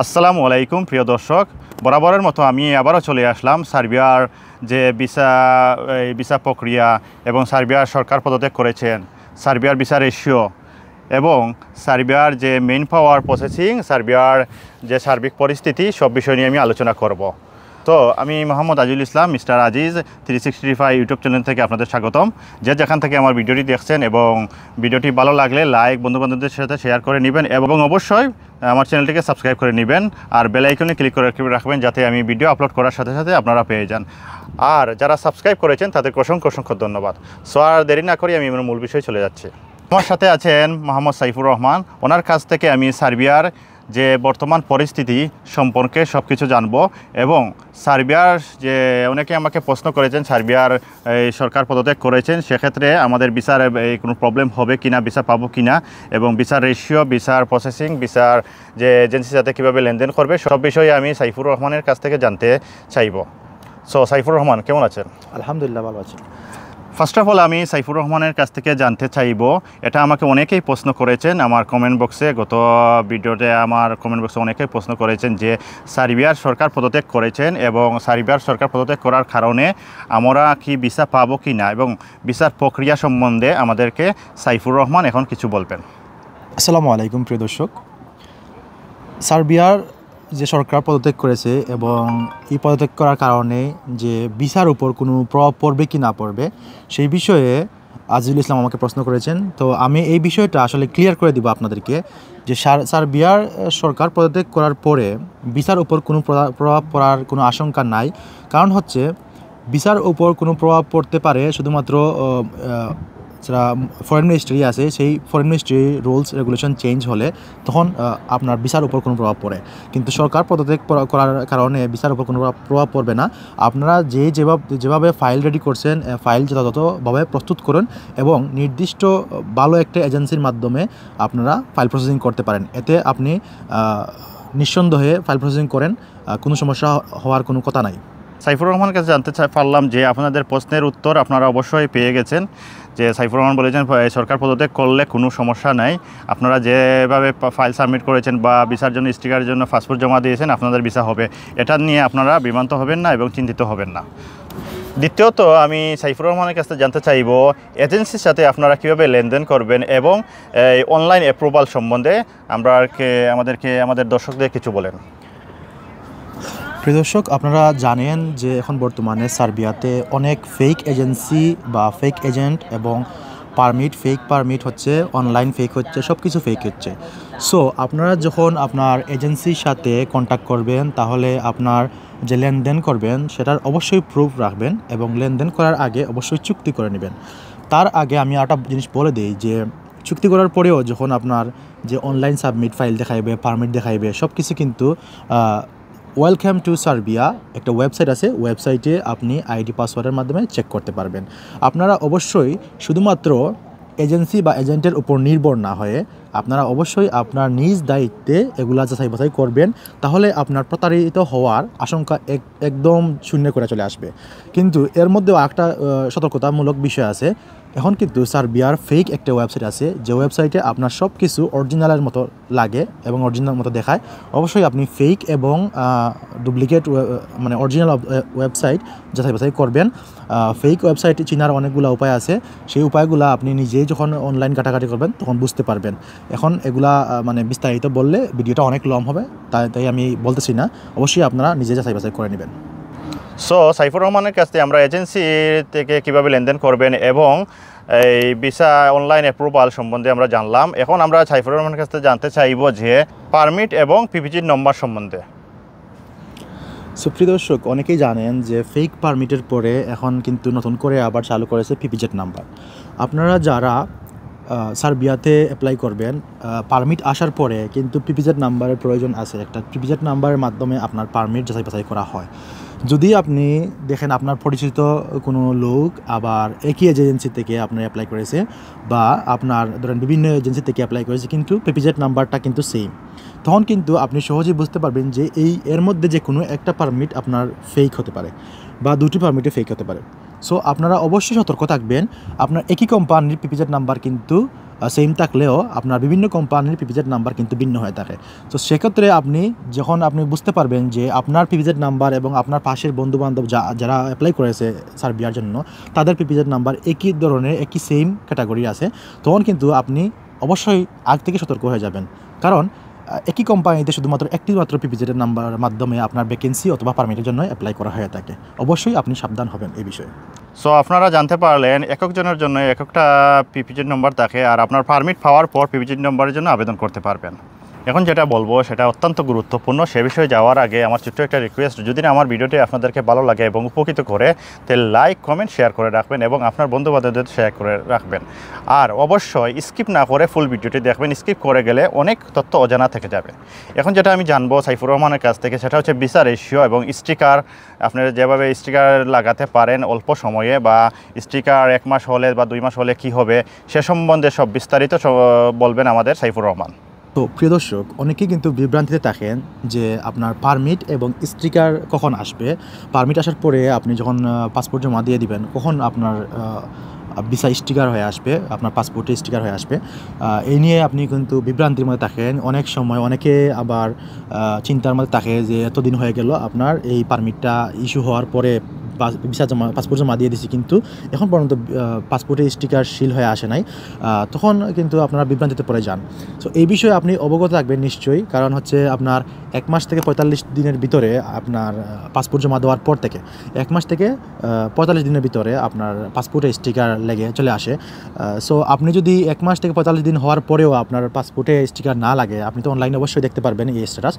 আসসালামু আলাইকুম প্রিয় দর্শক, বরাবরের মতো আমি আবারও চলে আসলাম সার্বিয়ার যে ভিসা প্রক্রিয়া এবং সার্বিয়ার সরকার পদত্যাগ করেছেন, সার্বিয়ার ভিসা রেশিও এবং সার্বিয়ার যে মেইন পাওয়ার প্রসেসিং, সার্বিয়ার যে সার্বিক পরিস্থিতি, সব বিষয় নিয়ে আমি আলোচনা করব। তো আমি Mohammad Azizul Islam, mister Aziz 365 YouTube channel থেকে আপনাদের স্বাগতম। যেখান থেকে আমার ভিডিওটি দেখছেন এবং ভিডিওটি ভালো লাগলে লাইক, বন্ধুবান্ধবদের সাথে শেয়ার করে নেবেন এবং অবশ্যই আমার চ্যানেলটিকে সাবস্ক্রাইব করে নেবেন আর বেল আইকনে ক্লিক করে রাখবেন যাতে আমি ভিডিও আপলোড করার সাথে সাথে আপনারা পেয়ে যান। আর যারা সাবস্ক্রাইব করেছেন তাদেরকে অসংখ্য ধন্যবাদ। সো আর দেরি না করি আমি আমার মূল বিষয়ে চলে যাচ্ছি। আমার সাথে আছেন মোহাম্মদ সাইফুর রহমান। ওনার কাছ থেকে আমি সার্বিয়ার যে বর্তমান পরিস্থিতি সম্পর্কে সব কিছু জানবো এবং সার্বিয়ার যে অনেকে আমাকে প্রশ্ন করেছেন সার্বিয়ার সরকার পদত্যাগ করেছেন, সেক্ষেত্রে আমাদের ভিসার কোনো প্রবলেম হবে কিনা, ভিসা পাবো কিনা এবং ভিসার রেশিও, ভিসার প্রসেসিং, ভিসার যে এজেন্সির সাথে কীভাবে লেনদেন করবে, সব বিষয়ে আমি সাইফুর রহমানের কাছ থেকে জানতে চাইব। সো সাইফুর রহমান কেমন আছেন? আলহামদুলিল্লাহ, ভালো আছি। ফার্স্ট অফ অল আমি সাইফুর রহমানের কাছ থেকে জানতে চাইব, এটা আমাকে অনেকেই প্রশ্ন করেছেন আমার কমেন্ট বক্সে, গত ভিডিওতে আমার কমেন্ট বক্সে অনেকেই প্রশ্ন করেছেন যে সার্বিয়ার সরকার পদত্যাগ করেছেন এবং সার্বিয়ার সরকার পদত্যাগ করার কারণে আমরা কি ভিসা পাবো কি না এবং ভিসার প্রক্রিয়া সম্বন্ধে আমাদেরকে সাইফুর রহমান এখন কিছু বলবেন। আসসালামু আলাইকুম প্রিয় দর্শক। সার্বিয়ার যে সরকার পদত্যাগ করেছে এবং এই পদত্যাগ করার কারণে যে ভিসার উপর কোনো প্রভাব পড়বে কি না পড়বে সেই বিষয়ে আজিজুল ইসলাম আমাকে প্রশ্ন করেছেন। তো আমি এই বিষয়টা আসলে ক্লিয়ার করে দিব আপনাদেরকে যে সার্বিয়ার সরকার পদত্যাগ করার পরে ভিসার উপর কোনো প্রভাব পড়ার কোনো আশঙ্কা নাই। কারণ হচ্ছে ভিসার উপর কোনো প্রভাব পড়তে পারে শুধুমাত্র যারা ফরেন মিনিস্ট্রি আছে সেই foreign ministry rules regulation change হলে তখন আপনার ভিসার উপর কোনো প্রভাব পড়ে, কিন্তু সরকার পদত্যাগ করার কারণে ভিসার উপর কোনো প্রভাব পড়বে না। আপনারা যেভাবে ফাইল রেডি করছেন, ফাইল যথাযথভাবে প্রস্তুত করুন এবং নির্দিষ্ট ভালো একটা এজেন্সির মাধ্যমে আপনারা ফাইল প্রসেসিং করতে পারেন। এতে আপনি নিঃসন্দেহে ফাইল প্রসেসিং করেন, কোনো সমস্যা হওয়ার কোনো কথা নাই। সাইফুর রহমানের কাছে জানতে পারলাম যে আপনাদের প্রশ্নের উত্তর আপনারা অবশ্যই পেয়ে গেছেন। যে সাইফুর রহমান বলেছেন সরকার পদত্যাগ করলে কোনো সমস্যা নাই, আপনারা যেভাবে ফাইল সাবমিট করেছেন বা ভিসার জন্য স্টিকারের জন্য পাসপোর্ট জমা দিয়েছেন আপনাদের ভিসা হবে, এটা নিয়ে আপনারা বিভ্রান্ত হবেন না এবং চিন্তিত হবেন না। দ্বিতীয়ত আমি সাইফুর রহমানের কাছে জানতে চাইব এজেন্সির সাথে আপনারা কীভাবে লেনদেন করবেন এবং অনলাইন অ্যাপ্রুভাল সম্বন্ধে আমাদের দর্শকদের কিছু বলেন। প্রিয় দর্শক, আপনারা জানেন যে এখন বর্তমানে সার্বিয়াতে অনেক ফেক এজেন্সি বা ফেক এজেন্ট এবং ফেক পারমিট হচ্ছে, অনলাইন ফেক হচ্ছে, সব কিছু ফেক হচ্ছে। সো আপনারা যখন আপনার এজেন্সির সাথে কন্ট্যাক্ট করবেন তাহলে আপনার যে লেনদেন করবেন সেটার অবশ্যই প্রুফ রাখবেন এবং লেনদেন করার আগে অবশ্যই চুক্তি করে নেবেন। তার আগে আমি একটা জিনিস বলে দিই যে চুক্তি করার পরেও যখন আপনার যে অনলাইন সাবমিট ফাইল দেখাইবে, পারমিট দেখাইবে, সব কিছু কিন্তু ওয়েলকাম টু সার্বিয়া একটা ওয়েবসাইট আছে, ওয়েবসাইটে আপনি আইডি পাসওয়ার্ডের মাধ্যমে চেক করতে পারবেন। আপনারা অবশ্যই শুধুমাত্র এজেন্সি বা এজেন্টের উপর নির্ভর না হয়ে আপনারা অবশ্যই আপনার নিজ দায়িত্বে এগুলা যাচাই বাছাই করবেন, তাহলে আপনার প্রতারিত হওয়ার আশঙ্কা একদম শূন্য করে চলে আসবে। কিন্তু এর মধ্যেও একটা সতর্কতামূলক বিষয় আছে। এখন কিন্তু সার্বিয়ার ফেক একটা ওয়েবসাইট আছে, যে ওয়েবসাইটে আপনার সব কিছু অরিজিনালের মতো লাগে এবং অরিজিনাল মতো দেখায়। অবশ্যই আপনি ফেক এবং ডুপ্লিকেট মানে অরিজিনাল ওয়েবসাইট যাচাই বাছাই করবেন। ফেক ওয়েবসাইট চেনার অনেকগুলো উপায় আছে, সেই উপায়গুলো আপনি নিজেই যখন অনলাইন ঘাটাঘাটি করবেন তখন বুঝতে পারবেন। এখন এগুলা মানে বিস্তারিত বললে ভিডিওটা অনেক লং হবে, তাই আমি বলতেছি না। অবশ্যই আপনারা নিজে যাচাই বাছাই করে নেবেন। সো সাইফুর রহমানের কাছ থেকে আমরা এজেন্সি থেকে কীভাবে লেনদেন করবেন এবং এই ভিসা অনলাইন অ্যাপ্রুভাল সম্বন্ধে আমরা জানলাম। এখন আমরা সাইফুর রহমানের কাছ থেকে জানতে চাইব যে পারমিট এবং পিপিজির নম্বর সম্বন্ধে। সুপ্রিয় দর্শক, অনেকেই জানেন যে ফেক পারমিটের পরে এখন কিন্তু নতুন করে আবার চালু করেছে পিপিজেড নাম্বার। আপনারা যারা সার্বিয়াতে অ্যাপ্লাই করবেন, পারমিট আসার পরে কিন্তু পিপিজেড নাম্বারের প্রয়োজন আছে। একটা পিপিজেড নাম্বারের মাধ্যমে আপনার পারমিট যাচাই বাছাই করা হয়। যদি আপনি দেখেন আপনার পরিচিত কোনো লোক আবার একই এজেন্সি থেকে আপনার অ্যাপ্লাই করেছে বা আপনার ধরেন বিভিন্ন এজেন্সি থেকে অ্যাপ্লাই করেছে কিন্তু পিপিজেড নাম্বারটা কিন্তু সেম, তখন কিন্তু আপনি সহজেই বুঝতে পারবেন যে এর মধ্যে যে কোনো একটা পারমিট আপনার ফেক হতে পারে বা দুটি পারমিটে ফেক হতে পারে। সো আপনারা অবশ্যই সতর্ক থাকবেন। আপনার একই কোম্পানির পিপিজেড নাম্বার কিন্তু সেম থাকলেও আপনার বিভিন্ন কোম্পানির পিপিজেড নাম্বার কিন্তু ভিন্ন হয়ে থাকে। তো সেক্ষেত্রে আপনি যখন আপনি বুঝতে পারবেন যে আপনার পিপিজেড নাম্বার এবং আপনার পাশের বন্ধুবান্ধব যারা অ্যাপ্লাই করেছে সার্বিয়ার জন্য তাদের পিপিজেড নাম্বার একই ধরনের একই সেম ক্যাটাগরি আছে, তখন কিন্তু আপনি অবশ্যই আগ থেকে সতর্ক হয়ে যাবেন। কারণ একই কোম্পানিতে শুধুমাত্র একটি মাত্র পিপিজেডের নাম্বার মাধ্যমে আপনার ভ্যাকেন্সি অথবা পারমিটের জন্য অ্যাপ্লাই করা হয়ে থাকে। অবশ্যই আপনি সাবধান হবেন এই বিষয়ে। সো আপনারা জানতে পারলেন একজনের জন্য একটা পিপিজেড নম্বর থাকে, আর আপনার পারমিট পাওয়ার পর পিপিজেড নম্বরের জন্য আবেদন করতে পারবেন। এখন যেটা বলবো সেটা অত্যন্ত গুরুত্বপূর্ণ। সে বিষয়ে যাওয়ার আগে আমার ছোট্ট একটা রিকোয়েস্ট, যদি আমার ভিডিওটি আপনাদেরকে ভালো লাগে এবং উপকৃত করে, তাহলে লাইক কমেন্ট শেয়ার করে রাখবেন এবং আপনার বন্ধুবান্ধবদের শেয়ার করে রাখবেন। আর অবশ্যই স্কিপ না করে ফুল ভিডিওটি দেখবেন। স্কিপ করে গেলে অনেক তথ্য অজানা থেকে যাবে। এখন যেটা আমি জানবো সাইফুর রহমানের কাছ থেকে, সেটা হচ্ছে ভিসা রেশিও এবং স্টিকার। আপনারা যেভাবে স্টিকার লাগাতে পারেন অল্প সময়ে, বা স্টিকার 1 মাস হলে বা 2 মাস হলে কী হবে, সে সম্বন্ধে সব বিস্তারিত বলবেন আমাদের সাইফুর রহমান। তো প্রিয় দর্শক, অনেকেই কিন্তু বিভ্রান্তিতে থাকেন যে আপনার পারমিট এবং স্টিকার কখন আসবে, পারমিট আসার পরে আপনি যখন পাসপোর্ট জমা দিয়ে দিবেন কখন আপনার ভিসা স্টিকার হয়ে আসবে, আপনার পাসপোর্টে স্টিকার হয়ে আসবে। এই নিয়ে আপনি কিন্তু বিভ্রান্তির মধ্যে থাকেন। অনেক সময় অনেকে আবার চিন্তার মধ্যে থাকে যে এতদিন হয়ে গেল আপনার এই পারমিটটা ইস্যু হওয়ার পরে পাসপোর্ট জমা দিয়ে দিছি, কিন্তু এখন পর্যন্ত পাসপোর্টে স্টিকার সিল হয়ে আসে নাই, তখন কিন্তু আপনারা বিভ্রান্তিতে পড়ে যান। তো এই বিষয়ে আপনি অবগত থাকবেন নিশ্চয়ই, কারণ হচ্ছে আপনার 1 মাস থেকে 45 দিনের ভিতরে আপনার পাসপোর্ট জমা দেওয়ার পর থেকে 1 মাস থেকে 45 দিনের ভিতরে আপনার পাসপোর্টে স্টিকার লেগে চলে আসে। সো আপনি যদি 1 মাস থেকে 45 দিন হওয়ার পরেও আপনার পাসপোর্টে স্টিকার না লাগে, আপনি তো অনলাইনে অবশ্যই দেখতে পারবেন এই স্ট্যাটাস।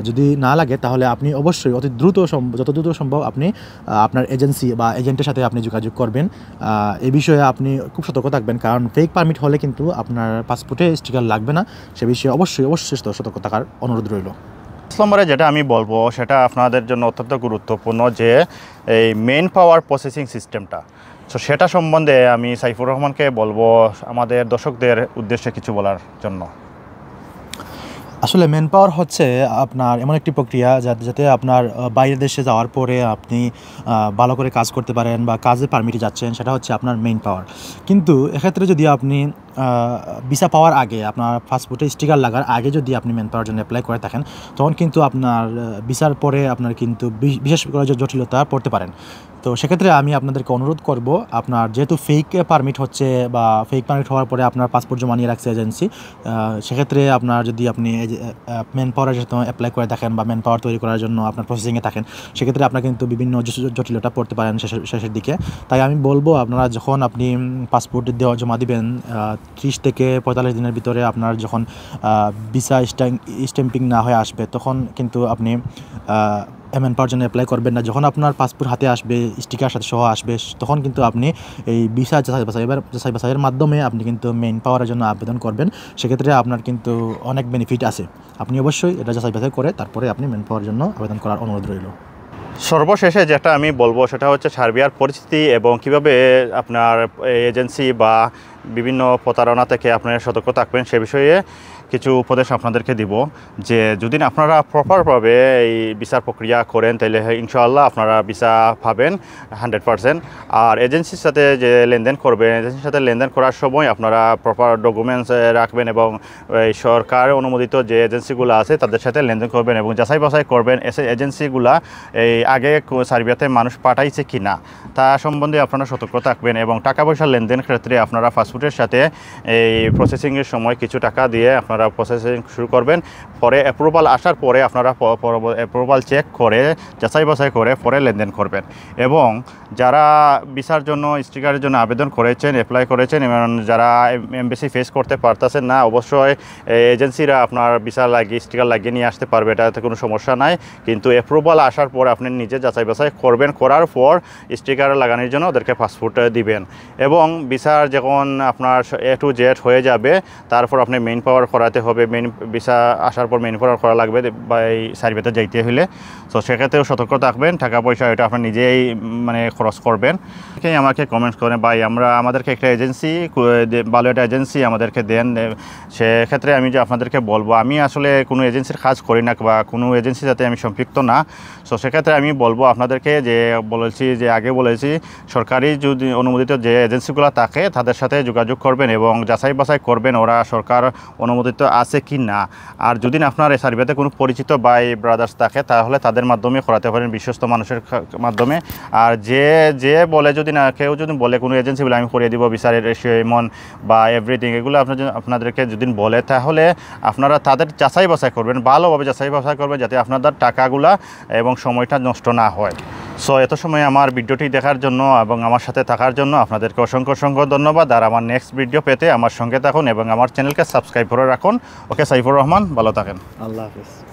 যদি না লাগে তাহলে আপনি অবশ্যই অতি দ্রুত যত দ্রুত সম্ভব আপনি আপনার এজেন্সি বা এজেন্টের সাথে আপনি যোগাযোগ করবেন। এই বিষয়ে আপনি খুব সতর্ক থাকবেন, কারণ ফেক পারমিট হলে কিন্তু আপনার পাসপোর্টে স্টিকার লাগবে না। সে বিষয়ে অবশ্যই সতর্ক থাকার অনুরোধ রইল। নম্বরে যেটা আমি বলবো সেটা আপনাদের জন্য অত্যন্ত গুরুত্বপূর্ণ, যে এই মেইন পাওয়ার প্রসেসিং সিস্টেমটা। সো সেটা সম্বন্ধে আমি সাইফুর রহমানকে বলবো আমাদের দর্শকদের উদ্দেশ্যে কিছু বলার জন্য। আসলে ম্যান পাওয়ার হচ্ছে আপনার এমন একটি প্রক্রিয়া যাতে আপনার বাইরের দেশে যাওয়ার পরে আপনি ভালো করে কাজ করতে পারেন বা কাজে পারমিটে যাচ্ছেন, সেটা হচ্ছে আপনার মেইন পাওয়ার। কিন্তু এক্ষেত্রে যদি আপনি ভিসা পাওয়ার আগে, আপনার পাসপোর্টে স্টিকার লাগার আগে যদি আপনি ম্যান পাওয়ার জন্য অ্যাপ্লাই করে থাকেন, তখন কিন্তু আপনার ভিসার পরে আপনার কিন্তু বিশেষ করে জটিলতা পড়তে পারেন। তো সেক্ষেত্রে আমি আপনাদেরকে অনুরোধ করব, আপনার যেহেতু ফেক পারমিট হচ্ছে বা ফেক পারমিট হওয়ার পরে আপনার পাসপোর্ট জমা নিয়ে রাখছে এজেন্সি, সেক্ষেত্রে আপনার যদি আপনি ম্যান পাওয়ারের জন্য অ্যাপ্লাই করে থাকেন বা ম্যান পাওয়ার তৈরি করার জন্য আপনার প্রসেসিংয়ে থাকেন, সেক্ষেত্রে আপনার কিন্তু বিভিন্ন জটিলতা পড়তে পারেন শেষের দিকে। তাই আমি বলবো, আপনারা যখন আপনি পাসপোর্ট জমা দিবেন 30 থেকে 45 দিনের ভিতরে আপনার যখন ভিসা স্ট্যাম্পিং না হয়ে আসবে, তখন কিন্তু আপনি ম্যান পাওয়ার জন্য অ্যাপ্লাই করবেন না। যখন আপনার পাসপোর্ট হাতে আসবে, স্টিকার সাথে সহ আসবে, তখন কিন্তু আপনি এই ভিসা যাচাই বাছাইয়ের মাধ্যমে আপনি কিন্তু মেইন পাওয়ারের জন্য আবেদন করবেন। সেক্ষেত্রে আপনার কিন্তু অনেক বেনিফিট আছে। আপনি অবশ্যই এটা যাচাই বাছাই করে তারপরে আপনি মেইন পাওয়ার জন্য আবেদন করার অনুরোধ রইল। সর্বশেষে যেটা আমি বলবো সেটা হচ্ছে সার্বিয়ার পরিস্থিতি এবং কিভাবে আপনার এজেন্সি বা বিভিন্ন প্রতারণা থেকে আপনারা সতর্ক থাকবেন সে বিষয়ে কিছু উপদেশ আপনাদেরকে দিব। যে যদি আপনারা প্রপারভাবে এই ভিসার প্রক্রিয়া করেন তাহলে ইনশাআল্লাহ আপনারা ভিসা পাবেন 100%। আর এজেন্সির সাথে যে লেনদেন করবেন, এজেন্সির সাথে লেনদেন করার সময় আপনারা প্রপার ডকুমেন্টস রাখবেন এবং সরকার অনুমোদিত যে এজেন্সিগুলো আছে তাদের সাথে লেনদেন করবেন এবং যাচাই বাছাই করবেন এজেন্সিগুলা এই আগে সার্বিয়াতে মানুষ পাঠাইছে কি না তা সম্বন্ধে আপনারা সতর্ক থাকবেন। এবং টাকা পয়সা লেনদেন ক্ষেত্রে আপনারা পাসপোর্টের সাথে এই প্রসেসিংয়ের সময় কিছু টাকা দিয়ে আপনারা প্রসেসিং শুরু করবেন। পরে অ্যাপ্রুভাল আসার পরে আপনারা অ্যাপ্রুভাল চেক করে যাচাই বাছাই করে পরে লেনদেন করবেন। এবং যারা ভিসার জন্য স্টিকারের জন্য আবেদন করেছেন, অ্যাপ্লাই করেছেন এবং যারা এমবেসি ফেস করতে পারতেছেন না, অবশ্যই এজেন্সিরা আপনার ভিসা লাগিয়ে স্টিকার লাগিয়ে নিয়ে আসতে পারবে, এটাতে কোনো সমস্যা নাই। কিন্তু অ্যাপ্রুভাল আসার পর আপনি নিজে যাচাই বাছাই করবেন, করার পর স্টিকার লাগানোর জন্য ওদেরকে পাসপোর্ট দিবেন। এবং ভিসার যখন আপনার A to Z হয়ে যাবে তারপর আপনি মেইন পাওয়ার করার করাতে হবে, মেইন ভিসা আসার পর মেইন করা লাগবে বা এই সার্বিয়াতে যাইতে হলে। তো সেক্ষেত্রেও সতর্ক থাকবেন, টাকা পয়সা এটা আপনি নিজেই মানে খরচ করবেন। আমাকে কমেন্টস করেন ভাই আমাদেরকে একটা এজেন্সি, ভালো একটা এজেন্সি আমাদেরকে দেন। সেক্ষেত্রে আমি যে আপনাদেরকে বলবো, আমি আসলে কোনো এজেন্সির কাজ করি না বা কোনো এজেন্সি যাতে আমি সম্পৃক্ত না। সো সেক্ষেত্রে আমি বলবো আপনাদেরকে যে আগে বলেছি সরকারি যদি অনুমোদিত যে এজেন্সিগুলো থাকে তাদের সাথে যোগাযোগ করবেন এবং যাচাই বাছাই করবেন ওরা সরকার অনুমোদিত আছে কি না। আর যদি আপনার এই সার্বিয়াতে কোনো পরিচিত ভাই ব্রাদার্স থাকে তাহলে তাদের মাধ্যমে করাতে পারেন, বিশ্বস্ত মানুষের মাধ্যমে। আর যে বলে যদি না, কেউ যদি বলে কোনো এজেন্সি বলে আমি করিয়ে দিব বিচারের রেশিও এমন বা এভরিথিং, এগুলো আপনাদেরকে যদি বলে তাহলে আপনারা তাদের যাচাই বাছাই করবেন, ভালোভাবে যাচাই বাছাই করবেন যাতে আপনাদের টাকাগুলা এবং সময়টা নষ্ট না হয়। সো এত সময় আমার ভিডিওটি দেখার জন্য এবং আমার সাথে থাকার জন্য আপনাদেরকে অসংখ্য ধন্যবাদ। আর আমার নেক্সট ভিডিও পেতে আমার সঙ্গে থাকুন এবং আমার চ্যানেলকে সাবস্ক্রাইব করে রাখুন। ওকে, সাইফুর রহমান, ভালো থাকেন। আল্লাহ হাফেজ।